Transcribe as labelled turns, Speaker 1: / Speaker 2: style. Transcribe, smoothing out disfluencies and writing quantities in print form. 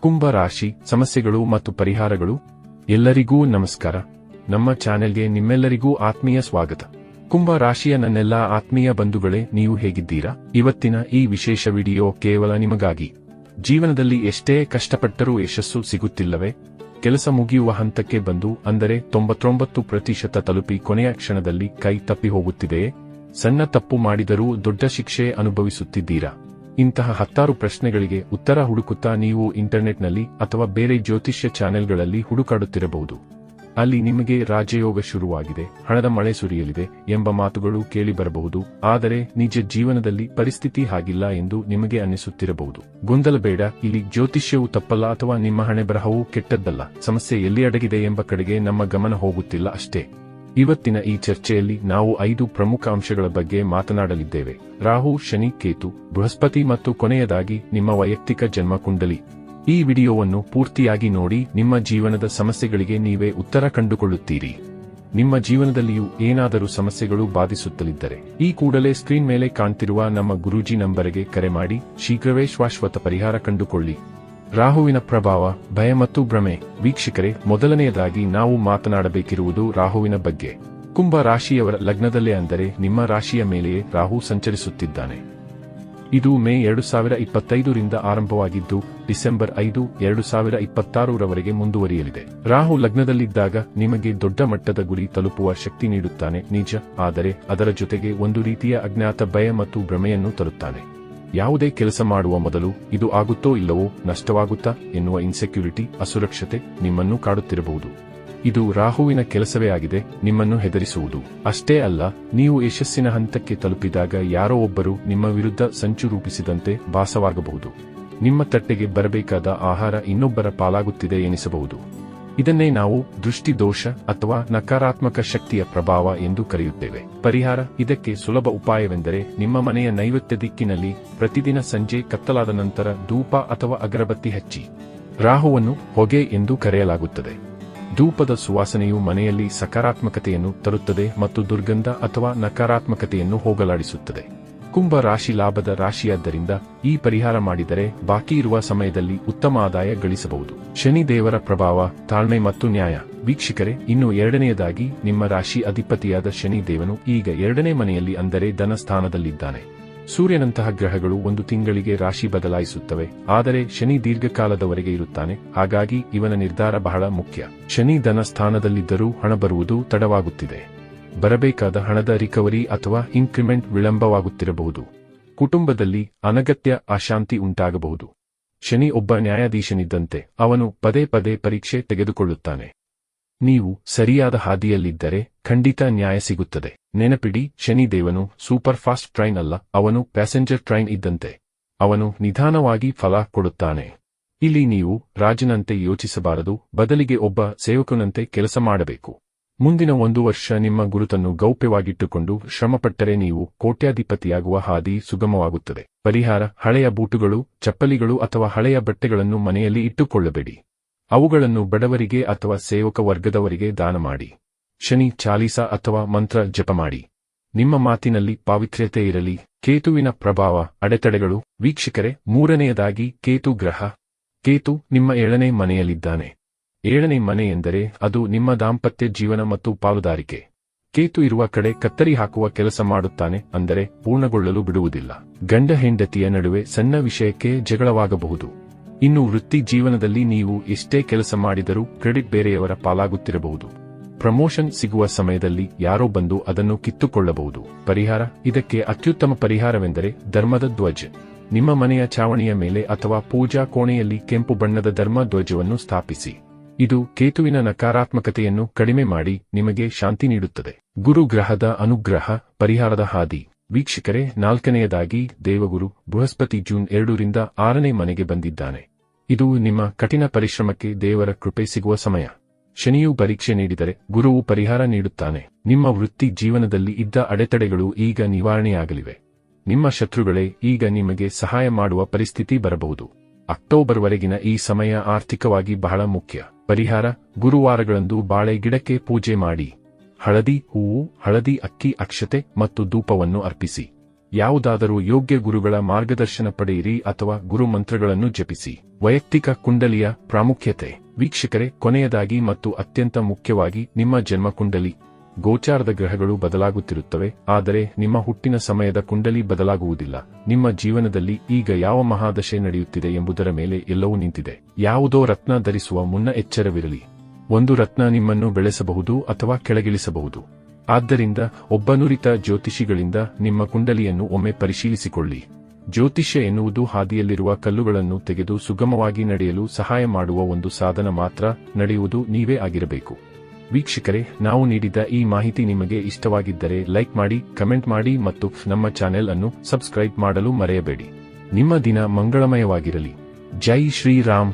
Speaker 1: ಕುಂಭ ರಾಶಿ ಸಮಸ್ಯೆಗಳು ಮತ್ತು ಪರಿಹಾರಗಳು. ಎಲ್ಲರಿಗೂ ನಮಸ್ಕಾರ. ನಮ್ಮ ಚಾನೆಲ್ಗೆ ನಿಮ್ಮೆಲ್ಲರಿಗೂ ಆತ್ಮೀಯ ಸ್ವಾಗತ. ಕುಂಭ ರಾಶಿಯ ನನ್ನೆಲ್ಲ ಆತ್ಮೀಯ ಬಂಧುಗಳೇ, ನೀವು ಹೇಗಿದ್ದೀರಾ? ಇವತ್ತಿನ ಈ ವಿಶೇಷ ವಿಡಿಯೋ ಕೇವಲ ನಿಮಗಾಗಿ. ಜೀವನದಲ್ಲಿ ಎಷ್ಟೇ ಕಷ್ಟಪಟ್ಟರೂ ಯಶಸ್ಸು ಸಿಗುತ್ತಿಲ್ಲವೇ? ಕೆಲಸ ಮುಗಿಯುವ ಹಂತಕ್ಕೆ ಬಂದು ಅಂದರೆ 99% ತಲುಪಿ ಕೊನೆಯ ಕ್ಷಣದಲ್ಲಿ ಕೈ ತಪ್ಪಿ ಹೋಗುತ್ತಿದೆಯೇ? ಸಣ್ಣ ತಪ್ಪು ಮಾಡಿದರೂ ದೊಡ್ಡ ಶಿಕ್ಷೆ ಅನುಭವಿಸುತ್ತಿದ್ದೀರಾ? ಇಂತಹ 10 ಪ್ರಶ್ನೆಗಳಿಗೆ ಉತ್ತರ ಹುಡುಕುತ್ತಾ ನೀವು ಇಂಟರ್ನೆಟ್ನಲ್ಲಿ ಅಥವಾ ಬೇರೆ ಜ್ಯೋತಿಷ್ಯ ಚಾನೆಲ್ಗಳಲ್ಲಿ ಹುಡುಕಾಡುತ್ತಿರಬಹುದು. ಅಲ್ಲಿ ನಿಮಗೆ ರಾಜಯೋಗ ಶುರುವಾಗಿದೆ, ಹಣದ ಮಳೆ ಸುರಿಯಲಿದೆ ಎಂಬ ಮಾತುಗಳು ಕೇಳಿಬರಬಹುದು. ಆದರೆ ನಿಜ ಜೀವನದಲ್ಲಿ ಪರಿಸ್ಥಿತಿ ಹಾಗಿಲ್ಲ ಎಂದು ನಿಮಗೆ ಅನ್ನಿಸುತ್ತಿರಬಹುದು. ಗೊಂದಲಬೇಡ, ಇಲ್ಲಿ ಜ್ಯೋತಿಷ್ಯವು ತಪ್ಪಲ್ಲ ಅಥವಾ ನಿಮ್ಮ ಹಣೆಬರಹವೂ ಕೆಟ್ಟದ್ದಲ್ಲ. ಸಮಸ್ಯೆ ಎಲ್ಲಿ ಅಡಗಿದೆ ಎಂಬ ಕಡೆಗೆ ನಮ್ಮ ಗಮನ ಹೋಗುತ್ತಿಲ್ಲ ಅಷ್ಟೇ. ಇವತ್ತಿನ ಈ ಚರ್ಚೆಯಲ್ಲಿ ನಾವು 5 ಪ್ರಮುಖ ಅಂಶಗಳ ಬಗ್ಗೆ ಮಾತನಾಡಲಿದ್ದೇವೆ: ರಾಹು, ಶನಿ, ಕೇತು, ಬೃಹಸ್ಪತಿ ಮತ್ತು ಕೊನೆಯದಾಗಿ ನಿಮ್ಮ ವೈಯಕ್ತಿಕ ಜನ್ಮ ಕುಂಡಲಿ. ಈ ವಿಡಿಯೋವನ್ನು ಪೂರ್ತಿಯಾಗಿ ನೋಡಿ, ನಿಮ್ಮ ಜೀವನದ ಸಮಸ್ಯೆಗಳಿಗೆ ನೀವೇ ಉತ್ತರ ಕಂಡುಕೊಳ್ಳುತ್ತೀರಿ. ನಿಮ್ಮ ಜೀವನದಲ್ಲಿಯೂ ಏನಾದರೂ ಸಮಸ್ಯೆಗಳು ಬಾಧಿಸುತ್ತಲಿದ್ದರೆ ಈ ಕೂಡಲೇ ಸ್ಕ್ರೀನ್ ಮೇಲೆ ಕಾಣ್ತಿರುವ ನಮ್ಮ ಗುರೂಜಿ ನಂಬರಿಗೆ ಕರೆ ಮಾಡಿ ಶೀಘ್ರವೇ ಶಾಶ್ವತ ಪರಿಹಾರ ಕಂಡುಕೊಳ್ಳಿ. ರಾಹುವಿನ ಪ್ರಭಾವ, ಭಯ ಮತ್ತು ಭ್ರಮೆ. ವೀಕ್ಷಕರೇ, ಮೊದಲನೆಯದಾಗಿ ನಾವು ಮಾತನಾಡಬೇಕಿರುವುದು ರಾಹುವಿನ ಬಗ್ಗೆ. ಕುಂಭ ರಾಶಿಯವರ ಲಗ್ನದಲ್ಲೇ ಅಂದರೆ ನಿಮ್ಮ ರಾಶಿಯ ಮೇಲೆಯೇ ರಾಹು ಸಂಚರಿಸುತ್ತಿದ್ದಾನೆ. ಇದು ಮೇ 2025 ರಿಂದ ಆರಂಭವಾಗಿದ್ದು ಡಿಸೆಂಬರ್ 5, 2026 ರವರೆಗೆ ಮುಂದುವರಿಯಲಿದೆ. ರಾಹು ಲಗ್ನದಲ್ಲಿದ್ದಾಗ ನಿಮಗೆ ದೊಡ್ಡ ಮಟ್ಟದ ಗುರಿ ತಲುಪುವ ಶಕ್ತಿ ನೀಡುತ್ತಾನೆ, ನಿಜ. ಆದರೆ ಅದರ ಜೊತೆಗೆ ಒಂದು ರೀತಿಯ ಅಜ್ಞಾತ ಭಯ ಮತ್ತು ಭ್ರಮೆಯನ್ನು ತರುತ್ತಾನೆ. ಯಾವುದೇ ಕೆಲಸ ಮಾಡುವ ಮೊದಲು ಇದು ಆಗುತ್ತೋ ಇಲ್ಲವೋ, ನಷ್ಟವಾಗುತ್ತಾ ಎನ್ನುವ ಇನ್ಸೆಕ್ಯೂರಿಟಿ, ಅಸುರಕ್ಷತೆ ನಿಮ್ಮನ್ನು ಕಾಡುತ್ತಿರಬಹುದು. ಇದು ರಾಹುವಿನ ಕೆಲಸವೇ ಆಗಿದೆ, ನಿಮ್ಮನ್ನು ಹೆದರಿಸುವುದು. ಅಷ್ಟೇ ಅಲ್ಲ, ನೀವು ಯಶಸ್ಸಿನ ಹಂತಕ್ಕೆ ತಲುಪಿದಾಗ ಯಾರೋ ಒಬ್ಬರು ನಿಮ್ಮ ವಿರುದ್ಧ ಸಂಚು ರೂಪಿಸಿದಂತೆ ಭಾಸವಾಗಬಹುದು. ನಿಮ್ಮ ತಟ್ಟೆಗೆ ಬರಬೇಕಾದ ಆಹಾರ ಇನ್ನೊಬ್ಬರ ಪಾಲಾಗುತ್ತಿದೆ ಎನಿಸಬಹುದು. ಇದನ್ನೇ ನಾವು ದೃಷ್ಟಿ ದೋಷ ಅಥವಾ ನಕಾರಾತ್ಮಕ ಶಕ್ತಿಯ ಪ್ರಭಾವ ಎಂದು ಕರೆಯುತ್ತೇವೆ. ಪರಿಹಾರ: ಇದಕ್ಕೆ ಸುಲಭ ಉಪಾಯವೆಂದರೆ ನಿಮ್ಮ ಮನೆಯ ನೈಋತ್ಯ ದಿಕ್ಕಿನಲ್ಲಿ ಪ್ರತಿದಿನ ಸಂಜೆ ಕತ್ತಲಾದ ನಂತರ ಧೂಪ ಅಥವಾ ಅಗರಬತ್ತಿ ಹಚ್ಚಿ. ರಾಹುವನ್ನು ಹೊಗೆ ಎಂದು ಕರೆಯಲಾಗುತ್ತದೆ. ಧೂಪದ ಸುವಾಸನೆಯು ಮನೆಯಲ್ಲಿ ಸಕಾರಾತ್ಮಕತೆಯನ್ನು ತರುತ್ತದೆ ಮತ್ತು ದುರ್ಗಂಧ ಅಥವಾ ನಕಾರಾತ್ಮಕತೆಯನ್ನು ಹೋಗಲಾಡಿಸುತ್ತದೆ. ಕುಂಭ ರಾಶಿ ಲಾಭದ ರಾಶಿಯಾದ್ದರಿಂದ ಈ ಪರಿಹಾರ ಮಾಡಿದರೆ ಬಾಕಿ ಇರುವ ಸಮಯದಲ್ಲಿ ಉತ್ತಮ ಆದಾಯ ಗಳಿಸಬಹುದು. ಶನಿ ದೇವರ ಪ್ರಭಾವ, ತಾಳ್ಮೆ ಮತ್ತು ನ್ಯಾಯ. ವೀಕ್ಷಕರೇ, ಇನ್ನು ಎರಡನೆಯದಾಗಿ ನಿಮ್ಮ ರಾಶಿ ಅಧಿಪತಿಯಾದ ಶನಿ ದೇವನು ಈಗ 2ನೇ ಮನೆಯಲ್ಲಿ ಅಂದರೆ ಧನ ಸ್ಥಾನದಲ್ಲಿದ್ದಾನೆ. ಸೂರ್ಯನಂತಹ ಗ್ರಹಗಳು ಒಂದು ತಿಂಗಳಿಗೆ ರಾಶಿ ಬದಲಾಯಿಸುತ್ತವೆ, ಆದರೆ ಶನಿ ದೀರ್ಘಕಾಲದವರೆಗೆ ಇರುತ್ತಾನೆ. ಹಾಗಾಗಿ ಇವನ ನಿರ್ಧಾರ ಬಹಳ ಮುಖ್ಯ. ಶನಿ ಧನ ಸ್ಥಾನದಲ್ಲಿದ್ದರೂ ಹಣ ಬರುವುದು ತಡವಾಗುತ್ತಿದೆ. ಬರಬೇಕಾದ ಹಣದ ರಿಕವರಿ ಅಥವಾ ಇನ್ಕ್ರಿಮೆಂಟ್ ವಿಳಂಬವಾಗುತ್ತಿರಬಹುದು. ಕುಟುಂಬದಲ್ಲಿ ಅನಗತ್ಯ ಅಶಾಂತಿ ಉಂಟಾಗಬಹುದು. ಶನಿ ಒಬ್ಬ ನ್ಯಾಯಾಧೀಶನಿದ್ದಂತೆ, ಅವನು ಪದೇ ಪದೇ ಪರೀಕ್ಷೆ ತೆಗೆದುಕೊಳ್ಳುತ್ತಾನೆ. ನೀವು ಸರಿಯಾದ ಹಾದಿಯಲ್ಲಿದ್ದರೆ ಖಂಡಿತ ನ್ಯಾಯ ಸಿಗುತ್ತದೆ. ನೆನಪಿಡಿ, ಶನಿ ದೇವನು ಸೂಪರ್ ಫಾಸ್ಟ್ ಟ್ರೈನ್ ಅಲ್ಲ, ಅವನು ಪ್ಯಾಸೆಂಜರ್ ಟ್ರೈನ್ ಇದ್ದಂತೆ. ಅವನು ನಿಧಾನವಾಗಿ ಫಲ ಕೊಡುತ್ತಾನೆ. ಇಲ್ಲಿ ನೀವು ರಾಜನಂತೆ ಯೋಚಿಸಬಾರದು, ಬದಲಿಗೆ ಒಬ್ಬ ಸೇವಕನಂತೆ ಕೆಲಸ ಮಾಡಬೇಕು. ಮುಂದಿನ 1 ವರ್ಷ ನಿಮ್ಮ ಗುರುತನ್ನು ಗೌಪ್ಯವಾಗಿಟ್ಟುಕೊಂಡು ಶ್ರಮಪಟ್ಟರೆ ನೀವು ಕೋಟ್ಯಾಧಿಪತಿಯಾಗುವ ಹಾದಿ ಸುಗಮವಾಗುತ್ತದೆ. ಪರಿಹಾರ: ಹಳೆಯ ಬೂಟುಗಳು, ಚಪ್ಪಲಿಗಳು ಅಥವಾ ಹಳೆಯ ಬಟ್ಟೆಗಳನ್ನು ಮನೆಯಲ್ಲಿ ಇಟ್ಟುಕೊಳ್ಳಬೇಡಿ. ಅವುಗಳನ್ನು ಬಡವರಿಗೆ ಅಥವಾ ಸೇವಕ ವರ್ಗದವರಿಗೆ ದಾನ ಮಾಡಿ. ಶನಿ ಚಾಲೀಸ ಅಥವಾ ಮಂತ್ರ ಜಪ ಮಾಡಿ. ನಿಮ್ಮ ಮಾತಿನಲ್ಲಿ ಪಾವಿತ್ರ್ಯತೆ ಇರಲಿ. ಕೇತುವಿನ ಪ್ರಭಾವ, ಅಡೆತಡೆಗಳು. ವೀಕ್ಷಕರೇ, ಮೂರನೆಯದಾಗಿ ಕೇತು ಗ್ರಹ. ಕೇತು ನಿಮ್ಮ 7ನೇ ಮನೆಯಲ್ಲಿದ್ದಾನೆ. 7ನೇ ಮನೆ ಎಂದರೆ ಅದು ನಿಮ್ಮ ದಾಂಪತ್ಯ ಜೀವನ ಮತ್ತು ಪಾಲುದಾರಿಕೆ. ಕೇತು ಇರುವ ಕಡೆ ಕತ್ತರಿ ಹಾಕುವ ಕೆಲಸ ಮಾಡುತ್ತಾನೆ, ಅಂದರೆ ಪೂರ್ಣಗೊಳ್ಳಲು ಬಿಡುವುದಿಲ್ಲ. ಗಂಡ ಹೆಂಡತಿಯ ನಡುವೆ ಸಣ್ಣ ವಿಷಯಕ್ಕೆ ಜಗಳವಾಗಬಹುದು. ಇನ್ನು ವೃತ್ತಿ ಜೀವನದಲ್ಲಿ ನೀವು ಎಷ್ಟೇ ಕೆಲಸ ಮಾಡಿದರೂ ಕ್ರೆಡಿಟ್ ಬೇರೆಯವರ ಪಾಲಾಗುತ್ತಿರಬಹುದು. ಪ್ರಮೋಷನ್ ಸಿಗುವ ಸಮಯದಲ್ಲಿ ಯಾರೋ ಬಂದು ಅದನ್ನು ಕಿತ್ತುಕೊಳ್ಳಬಹುದು. ಪರಿಹಾರ: ಇದಕ್ಕೆ ಅತ್ಯುತ್ತಮ ಪರಿಹಾರವೆಂದರೆ ಧರ್ಮದ ಧ್ವಜ. ನಿಮ್ಮ ಮನೆಯ ಚಾವಣಿಯ ಮೇಲೆ ಅಥವಾ ಪೂಜಾ ಕೋಣೆಯಲ್ಲಿ ಕೆಂಪು ಬಣ್ಣದ ಧರ್ಮ ಧ್ವಜವನ್ನು ಸ್ಥಾಪಿಸಿ. ಇದು ಕೇತುವಿನ ನಕಾರಾತ್ಮಕತೆಯನ್ನು ಕಡಿಮೆ ಮಾಡಿ ನಿಮಗೆ ಶಾಂತಿ ನೀಡುತ್ತದೆ. ಗುರು ಗ್ರಹದ ಅನುಗ್ರಹ, ಪರಿಹಾರದ ಹಾದಿ. ವೀಕ್ಷಕರೇ, 4ನೇಯದಾಗಿ ದೇವಗುರು ಬೃಹಸ್ಪತಿ ಜೂನ್ 2 ರಿಂದ 6ನೇ ಮನೆಗೆ ಬಂದಿದ್ದಾನೆ. ಇದು ನಿಮ್ಮ ಕಠಿಣ ಪರಿಶ್ರಮಕ್ಕೆ ದೇವರ ಕೃಪೆ ಸಿಗುವ ಸಮಯ. ಶನಿಯು ಪರೀಕ್ಷೆ ನೀಡಿದರೆ ಗುರುವು ಪರಿಹಾರ ನೀಡುತ್ತಾನೆ. ನಿಮ್ಮ ವೃತ್ತಿ ಜೀವನದಲ್ಲಿ ಇದ್ದ ಅಡೆತಡೆಗಳು ಈಗ ನಿವಾರಣೆಯಾಗಲಿವೆ. ನಿಮ್ಮ ಶತ್ರುಗಳೇ ಈಗ ನಿಮಗೆ ಸಹಾಯ ಮಾಡುವ ಪರಿಸ್ಥಿತಿ ಬರಬಹುದು. ಅಕ್ಟೋಬರ್ ವರೆಗಿನ ಈ ಸಮಯ ಆರ್ಥಿಕವಾಗಿ ಬಹಳ ಮುಖ್ಯ. ಪರಿಹಾರ: ಗುರುವಾರಗಳಂದು ಬಾಳೆ ಗಿಡಕ್ಕೆ ಪೂಜೆ ಮಾಡಿ. ಹಳದಿ ಹೂವು, ಹಳದಿ ಅಕ್ಕಿ, ಅಕ್ಷತೆ ಮತ್ತು ಧೂಪವನ್ನು ಅರ್ಪಿಸಿ. ಯಾವುದಾದರೂ ಯೋಗ್ಯ ಗುರುಗಳ ಮಾರ್ಗದರ್ಶನ ಪಡೆಯಿರಿ ಅಥವಾ ಗುರು ಮಂತ್ರಗಳನ್ನು ಜಪಿಸಿ. ವೈಯಕ್ತಿಕ ಕುಂಡಲಿಯ ಪ್ರಾಮುಖ್ಯತೆ. ವೀಕ್ಷಕರೇ, ಕೊನೆಯದಾಗಿ ಮತ್ತು ಅತ್ಯಂತ ಮುಖ್ಯವಾಗಿ, ನಿಮ್ಮ ಜನ್ಮ ಕುಂಡಲಿ. ಗೋಚಾರದ ಗ್ರಹಗಳು ಬದಲಾಗುತ್ತಿರುತ್ತವೆ, ಆದರೆ ನಿಮ್ಮ ಹುಟ್ಟಿನ ಸಮಯದ ಕುಂಡಲಿ ಬದಲಾಗುವುದಿಲ್ಲ. ನಿಮ್ಮ ಜೀವನದಲ್ಲಿ ಈಗ ಯಾವ ಮಹಾದಶೆ ನಡೆಯುತ್ತಿದೆ ಎಂಬುದರ ಮೇಲೆ ಎಲ್ಲವೂ ನಿಂತಿದೆ. ಯಾವುದೋ ರತ್ನ ಧರಿಸುವ ಮುನ್ನ ಎಚ್ಚರವಿರಲಿ. ಒಂದು ರತ್ನ ನಿಮ್ಮನ್ನು ಬೆಳೆಸಬಹುದು ಅಥವಾ ಕೆಳಗಿಳಿಸಬಹುದು. ಆದ್ದರಿಂದ ಒಬ್ಬ ನುರಿತ ಜ್ಯೋತಿಷಿಗಳಿಂದ ನಿಮ್ಮ ಕುಂಡಲಿಯನ್ನು ಒಮ್ಮೆ ಪರಿಶೀಲಿಸಿಕೊಳ್ಳಿ. ಜ್ಯೋತಿಷ್ಯ ಎನ್ನುವುದು ಹಾದಿಯಲ್ಲಿರುವ ಕಲ್ಲುಗಳನ್ನು ತೆಗೆದು ಸುಗಮವಾಗಿ ನಡೆಯಲು ಸಹಾಯ ಮಾಡುವ ಒಂದು ಸಾಧನ ಮಾತ್ರ. ನಡೆಯುವುದು ನೀವೇ ಆಗಿರಬೇಕು. ವೀಕ್ಷಕರೇ, ನಾವು ನೀಡಿದ ಈ ಮಾಹಿತಿ ನಿಮಗೆ ಇಷ್ಟವಾಗಿದ್ದರೆ ಲೈಕ್ ಮಾಡಿ, ಕಮೆಂಟ್ ಮಾಡಿ ಮತ್ತು ನಮ್ಮ ಚಾನೆಲ್ ಅನ್ನು ಸಬ್ಸ್ಕ್ರೈಬ್ ಮಾಡಲು ಮರೆಯಬೇಡಿ. ನಿಮ್ಮ ದಿನ ಮಂಗಳಮಯವಾಗಿರಲಿ. ಜೈ ಶ್ರೀರಾಮ್.